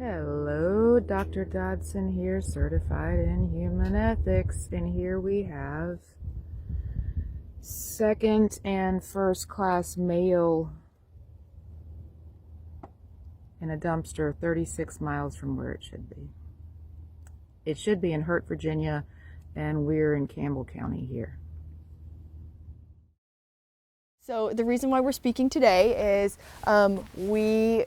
Hello, Dr. Dodson here, certified in human ethics, and here we have second and first class mail in a dumpster 36 miles from where it should be. It should be in Hurt, Virginia, and we're in Campbell County here. So the reason why we're speaking today is we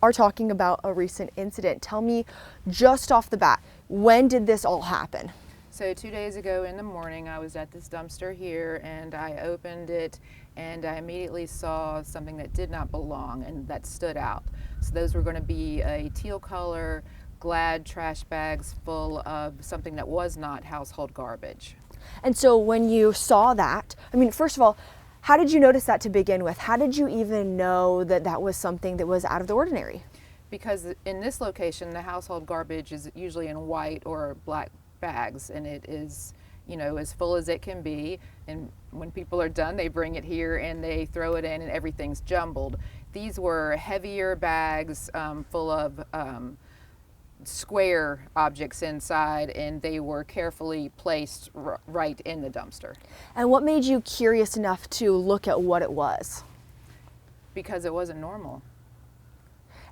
are talking about a recent incident. Tell me just off the bat, when did this all happen? So 2 days ago in the morning, I was at this dumpster here and I opened it and I immediately saw something that did not belong and that stood out. So those were going to be a teal color Glad trash bags full of something that was not household garbage. And so when you saw that, I mean, first of all, how did you notice that to begin with? How did you even know that that was something that was out of the ordinary? Because in this location, the household garbage is usually in white or black bags, and it is, as full as it can be. And when people are done, they bring it here and they throw it in and everything's jumbled. These were heavier bags full of square objects inside, and they were carefully placed right in the dumpster. And what made you curious enough to look at what it was? Because it wasn't normal.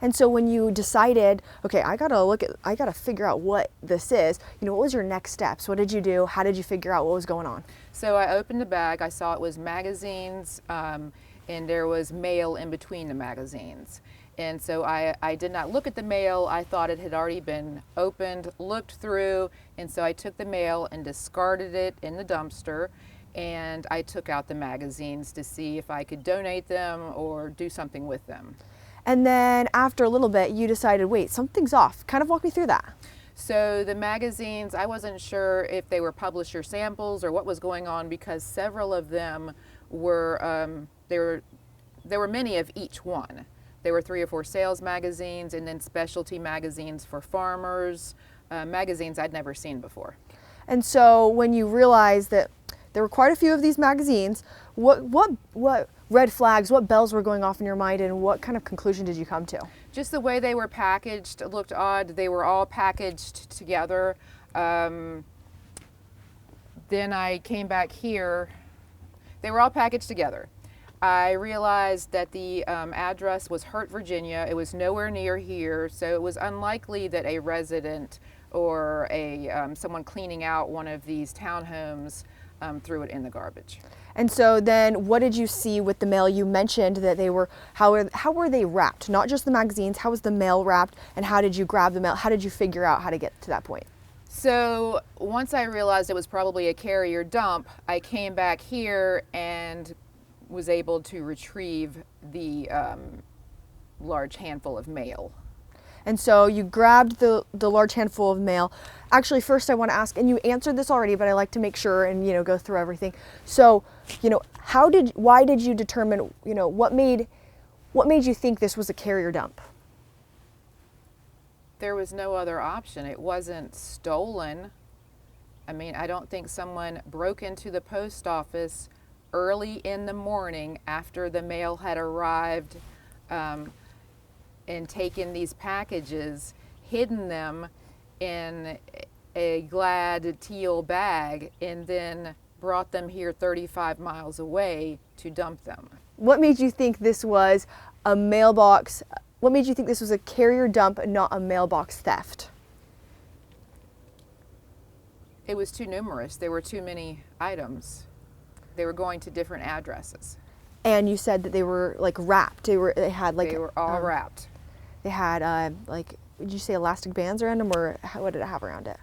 And so when you decided, okay, I gotta figure out what this is, what was your next steps? What did you do? How did you figure out what was going on? So I opened the bag, I saw it was magazines, and there was mail in between the magazines. And so I did not look at the mail. I thought it had already been opened, looked through, and so I took the mail and discarded it in the dumpster, and I took out the magazines to see if I could donate them or do something with them. And then after a little bit, you decided, wait, something's off. Kind of walk me through that. So the magazines, I wasn't sure if they were publisher samples or what was going on, because several of them were, there were many of each one. There were 3 or 4 sales magazines and then specialty magazines for farmers, magazines I'd never seen before. And so when you realized that there were quite a few of these magazines, what red flags, what bells were going off in your mind, and what kind of conclusion did you come to? Just the way they were packaged looked odd. They were all packaged together. Then I came back here. They were all packaged together. I realized that the address was Hurt, Virginia. It was nowhere near here, so it was unlikely that a resident or someone cleaning out one of these townhomes threw it in the garbage. And so then what did you see with the mail? You mentioned that they were, how were they wrapped? Not just the magazines, how was the mail wrapped, and how did you grab the mail? How did you figure out how to get to that point? So once I realized it was probably a carrier dump, I came back here and was able to retrieve the large handful of mail. And so you grabbed the large handful of mail. Actually, first I want to ask, and you answered this already, but I like to make sure and go through everything. So, why did you determine, what made you think this was a carrier dump? There was no other option. It wasn't stolen. I mean, I don't think someone broke into the post office early in the morning after the mail had arrived and taken these packages, hidden them in a Glad teal bag, and then brought them here 35 miles away to dump them. What made you think this was a mailbox? What made you think this was a carrier dump and not a mailbox theft? It was too numerous. There were too many items. They were going to different addresses. And you said that they were like wrapped. They were all wrapped. They had would you say elastic bands around them, or what did it have around it?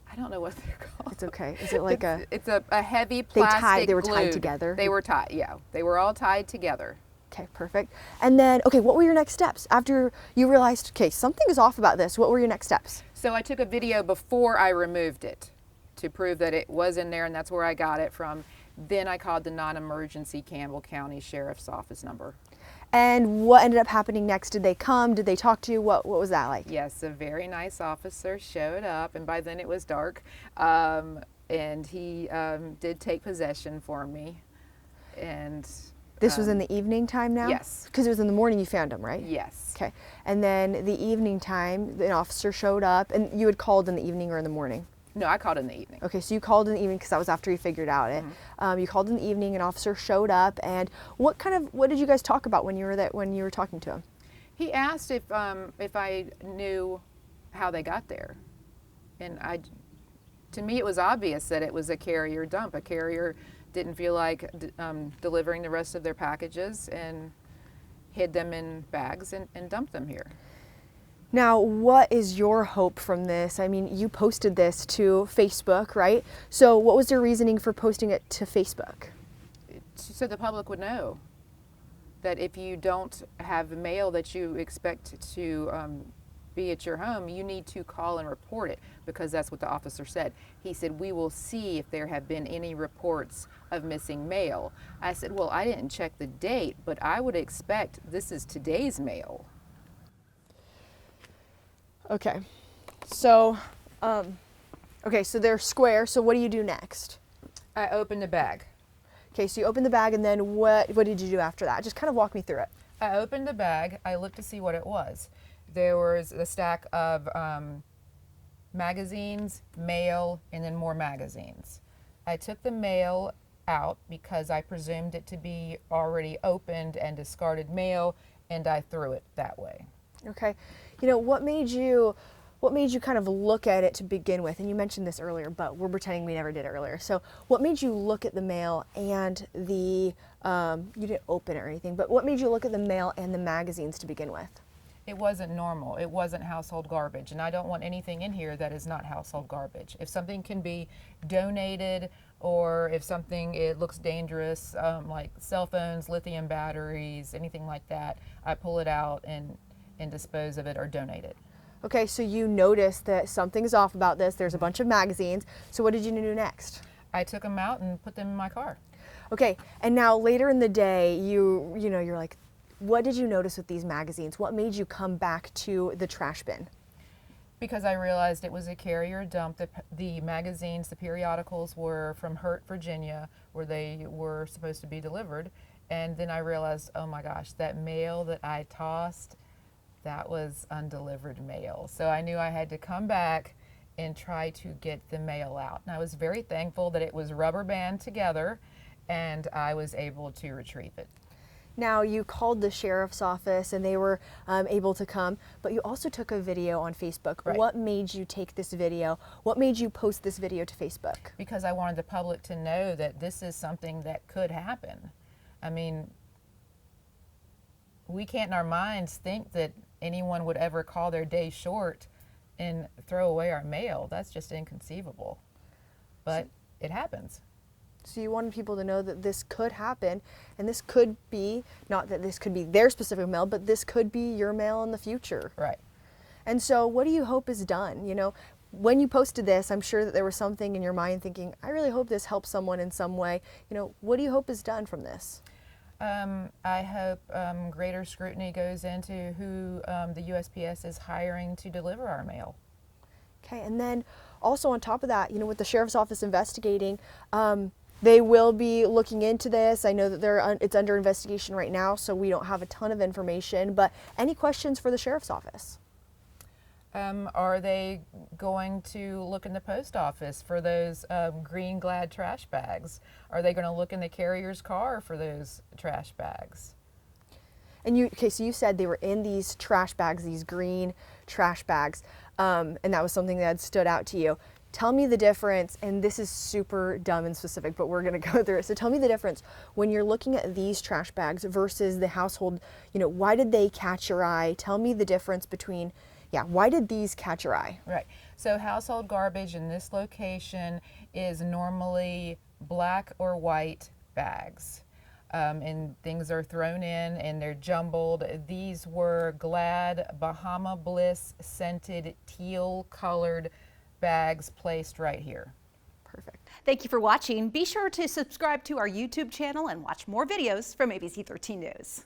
I don't know what they're called. It's okay. Is it like it's a heavy plastic They were glued. tied together? They were tied, yeah. They were all tied together. Okay, perfect. And then, okay, what were your next steps after you realized, okay, something is off about this? What were your next steps? So I took a video before I removed it to prove that it was in there, and that's where I got it from. Then I called the non-emergency Campbell County Sheriff's Office number. And what ended up happening next? Did they come? Did they talk to you? What was that like? Yes, a very nice officer showed up, and by then it was dark, and he did take possession for me, and This was in the evening time now? Yes. Because it was in the morning you found them, right? Yes. Okay. And then the evening time, an officer showed up, and you had called in the evening or in the morning? No, I called in the evening. Okay, so you called in the evening because that was after you figured out it. You called in the evening, an officer showed up, and what did you guys talk about when you were talking to him? He asked if I knew how they got there, and to me it was obvious that it was a carrier dump. A carrier didn't feel like delivering the rest of their packages and hid them in bags and dumped them here. Now, what is your hope from this? I mean, you posted this to Facebook, right? So what was your reasoning for posting it to Facebook? So the public would know that if you don't have mail that you expect to be at your home, you need to call and report it, because that's what the officer said. He said, we will see if there have been any reports of missing mail. I said, well, I didn't check the date, but I would expect this is today's mail. Okay, so, so they're square, so what do you do next? I opened the bag. Okay, so you opened the bag, and then what did you do after that? Just kind of walk me through it. I opened the bag, I looked to see what it was. There was a stack of magazines, mail, and then more magazines. I took the mail out because I presumed it to be already opened and discarded mail, and I threw it that way. Okay, you know, what made you kind of look at it to begin with? And you mentioned this earlier, but we're pretending we never did earlier. So what made you look at the mail and you didn't open it or anything, but what made you look at the mail and the magazines to begin with? It wasn't normal. It wasn't household garbage, and I don't want anything in here that is not household garbage. If something can be donated, or if something it looks dangerous, like cell phones, lithium batteries, anything like that, I pull it out and dispose of it or donate it. Okay, so you noticed that something's off about this. There's a bunch of magazines. So what did you do next? I took them out and put them in my car. Okay, and now later in the day, you're like, what did you notice with these magazines? What made you come back to the trash bin? Because I realized it was a carrier dump. The magazines, the periodicals were from Hurt, Virginia, where they were supposed to be delivered. And then I realized, oh my gosh, that mail that I tossed, that was undelivered mail. So I knew I had to come back and try to get the mail out. And I was very thankful that it was rubber band together and I was able to retrieve it. Now, you called the sheriff's office and they were able to come, but you also took a video on Facebook. Right. What made you take this video? What made you post this video to Facebook? Because I wanted the public to know that this is something that could happen. I mean, we can't in our minds think that anyone would ever call their day short and throw away our mail. That's just inconceivable. But it happens. So you wanted people to know that this could happen, and this could be, not that this could be their specific mail, but this could be your mail in the future. Right. And so what do you hope is done? You know, when you posted this, I'm sure that there was something in your mind thinking, I really hope this helps someone in some way. You know, what do you hope is done from this? I hope greater scrutiny goes into who the USPS is hiring to deliver our mail. Okay, and then also on top of that, you know, with the sheriff's office investigating, they will be looking into this. I know that it's under investigation right now, so we don't have a ton of information, but any questions for the sheriff's office? Are they going to look in the post office for those green Glad trash bags? Are they going to look in the carrier's car for those trash bags? And so you said they were in these trash bags, these green trash bags, and that was something that had stood out to you. Tell me the difference, and this is super dumb and specific, but we're going to go through it. So tell me the difference when you're looking at these trash bags versus the household, you know, why did they catch your eye? Tell me the difference between, why did these catch your eye? Right. So household garbage in this location is normally black or white bags. And things are thrown in and they're jumbled. These were Glad Bahama Bliss scented teal colored bags placed right here. Perfect. Thank you for watching. Be sure to subscribe to our YouTube channel and watch more videos from ABC 13 News.